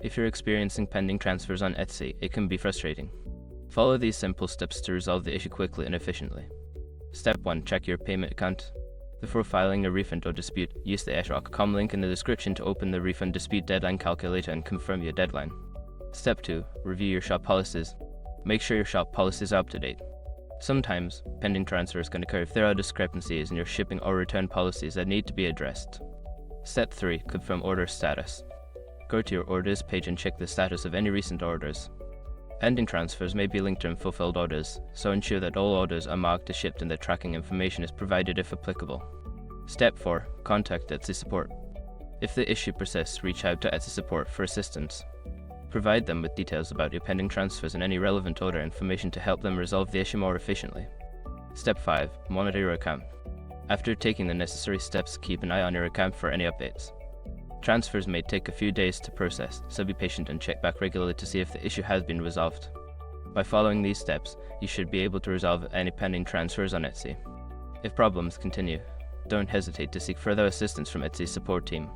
If you're experiencing pending transfers on Etsy, it can be frustrating. Follow these simple steps to resolve the issue quickly and efficiently. Step 1. Check your payment account. Before filing a refund or dispute, use the etsy.com link in the description to open the refund dispute deadline calculator and confirm your deadline. Step 2. Review your shop policies. Make sure your shop policies are up to date. Sometimes, pending transfers can occur if there are discrepancies in your shipping or return policies that need to be addressed. Step 3. Confirm order status. Go to your orders page and check the status of any recent orders. Pending transfers may be linked to unfulfilled orders, so ensure that all orders are marked as shipped and that tracking information is provided if applicable. Step 4. Contact Etsy support. If the issue persists, reach out to Etsy support for assistance. Provide them with details about your pending transfers and any relevant order information to help them resolve the issue more efficiently. Step 5. Monitor your account. After taking the necessary steps, keep an eye on your account for any updates. Transfers may take a few days to process, so be patient and check back regularly to see if the issue has been resolved. By following these steps, you should be able to resolve any pending transfers on Etsy. If problems continue, don't hesitate to seek further assistance from Etsy's support team.